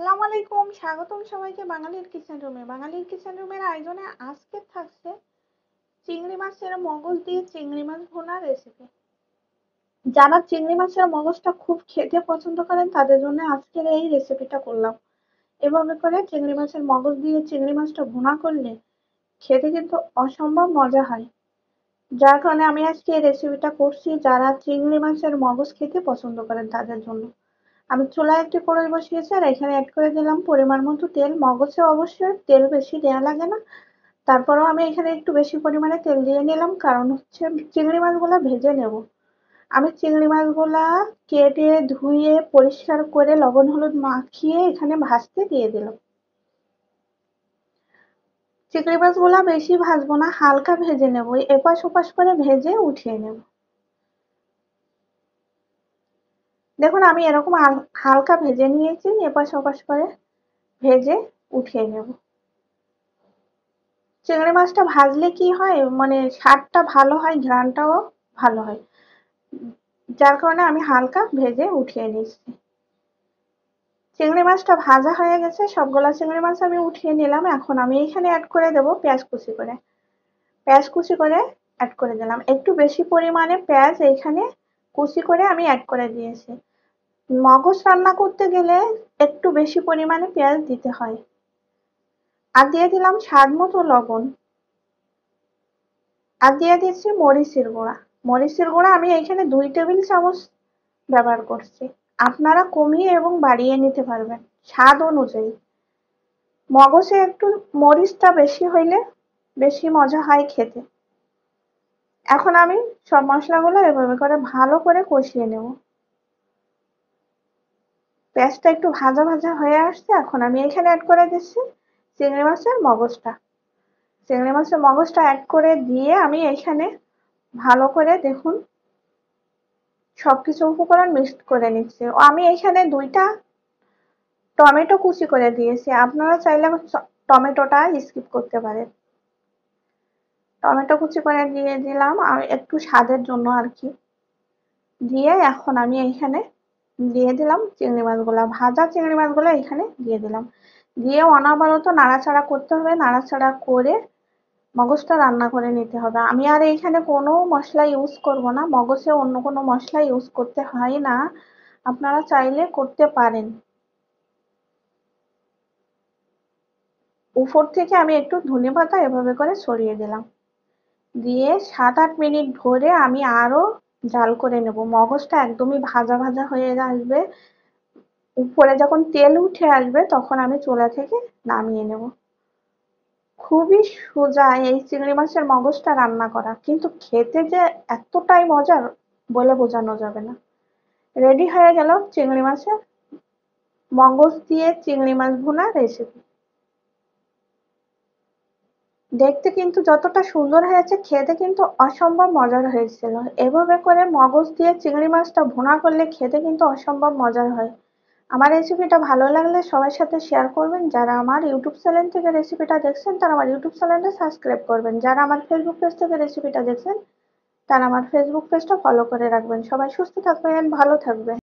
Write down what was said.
আসসালামু আলাইকুম, স্বাগতম সবাইকে বাঙালির কিচেন রুমে। বাঙালির কিচেন রুমের আয়োজনে আজকে থাকছে চিংড়ি মাছের মগজ দিয়ে চিংড়ি মাছ ভুনা রেসিপি। যারা চিংড়ি মাছের মগজটা খুব খেতে পছন্দ করেন তাদের জন্য আজকের এই রেসিপিটা করলাম। এভাবে করে চিংড়ি মাছের মগজ দিয়ে চিংড়ি মাছটা ভুনা করলে খেতে কিন্তু অসম্ভব মজা হয়। যার কারণে আমি আজকে এই রেসিপিটা করছি যারা চিংড়ি মাছের মগজ খেতে পছন্দ করেন তাদের জন্য। আমি চুলায় একটি কড়াই বসিয়েছি আর এখানে অ্যাড করে দিলাম পরিমাণ মতো তেল। মগজে অবশ্যই তেল বেশি দেওয়া লাগে না, তারপরেও আমি এখানে একটু বেশি পরিমাণে তেল দিয়ে নিলাম, কারণ হচ্ছে চিংড়ি মাছগুলো ভেজে নেব। আমি চিংড়ি মাছগুলা কেটে ধুয়ে পরিষ্কার করে লবণ হলুদ মাখিয়ে এখানে ভাজতে দিয়ে দিলাম। চিংড়ি মাছগুলা বেশি ভাজবো না, হালকা ভেজে নেব, এপাশ ওপাশ করে ভেজে উঠিয়ে নেব। দেখুন আমি এরকম হালকা ভেজে নিয়েছি, এপাশ ওপাশ করে ভেজে উঠিয়ে নেব। চিংড়ি মাছটা ভাজলে কি হয়, মানে স্বাদটা ভালো হয়, ঘ্রাণটাও ভালো হয়, যার কারণে আমি হালকা ভেজে উঠিয়ে নিচ্ছি। চিংড়ি মাছটা ভাজা হয়ে গেছে, সবগুলা চিংড়ি মাছ আমি উঠিয়ে নিলাম। এখন আমি এখানে অ্যাড করে দেব পেঁয়াজ কুচি করে। পেঁয়াজ কুচি করে অ্যাড করে দিলাম, একটু বেশি পরিমাণে পেঁয়াজ এইখানে কুচি করে আমি অ্যাড করে দিয়েছি। মগজ রান্না করতে গেলে একটু বেশি পরিমাণে পেঁয়াজ দিতে হয়। আর দিয়ে দিলাম স্বাদ মতো লবণ, আর দিয়ে দিচ্ছি মরিচের গুঁড়া। মরিচের গুঁড়া আমি এখানে 2 টেবিল চামচ ব্যবহার করছি, আপনারা কমিয়ে এবং বাড়িয়ে নিতে পারবেন স্বাদ অনুযায়ী। মগজে একটু মরিচটা বেশি হইলে বেশি মজা হয় খেতে। এখন আমি সব মশলাগুলো এভাবে করে ভালো করে কষিয়ে নেব। পেঁয়াজটা একটু ভাজা ভাজা হয়ে আসছে, এখন আমি এখানে অ্যাড করে দিচ্ছি চিংড়ি মাছের মগজটা। চিংড়ি মাছের মগজটা অ্যাড করে দিয়ে আমি এখানে ভালো করে দেখুন সবকিছু উপকরণ মিক্সড করে নিচ্ছি। ও আমি এখানে 2টা টমেটো কুচি করে দিয়েছি, আপনারা চাইলে টমেটোটা স্কিপ করতে পারেন। টমেটো কুচি করে দিয়ে দিলাম আর একটু স্বাদের জন্য আর কি। দিয়ে এখন আমি এখানে দিয়ে দিলাম চিংড়ি মাছগুলা, ভাজা চিংড়ি মাছগুলো এখানে দিয়ে দিলাম। দিয়ে অনবরত নাড়াচাড়া করতে হবে, নাড়াচাড়া করে মগজটা রান্না করে নিতে হবে। আমি আর এইখানে কোনো মশলা ইউজ করব না, মগজে অন্য কোনো মশলা ইউজ করতে হয় না, আপনারা চাইলে করতে পারেন। উপর থেকে আমি একটু ধনেপাতা এভাবে করে ছড়িয়ে দিলাম, দিয়ে 7-8 মিনিট ধরে আমি আরো জাল করে নেব। মগজটা একদমই ভাজা ভাজা হয়ে আসবে, উপরে যখন তেল উঠে আসবে তখন আমি চুলা থেকে নামিয়ে নেব। খুবই সোজা এই চিংড়ি মাছের মগজটা রান্না করা, কিন্তু খেতে যে এতটাই মজার বলে বোঝানো যাবে না। রেডি হয়ে গেল চিংড়ি মাছের মগজ দিয়ে চিংড়ি মাছ ভুনা রেসিপি। দেখতে কিন্তু যতটা সুন্দর হয়েছে, খেতে কিন্তু অসম্ভব মজার হয়েছিল। এভাবে করে মগজ দিয়ে চিংড়ি মাছটা ভুনা করলে খেতে কিন্তু অসম্ভব মজার হয়। আমার রেসিপিটা ভালো লাগলে সবার সাথে শেয়ার করবেন। যারা আমার ইউটিউব চ্যানেল থেকে রেসিপিটা দেখছেন তারা আমার ইউটিউব চ্যানেলটা সাবস্ক্রাইব করবেন। যারা আমার ফেসবুক পেজ থেকে রেসিপিটা দেখছেন তারা আমার ফেসবুক পেজটা ফলো করে রাখবেন। সবাই সুস্থ থাকবেন, ভালো থাকবেন।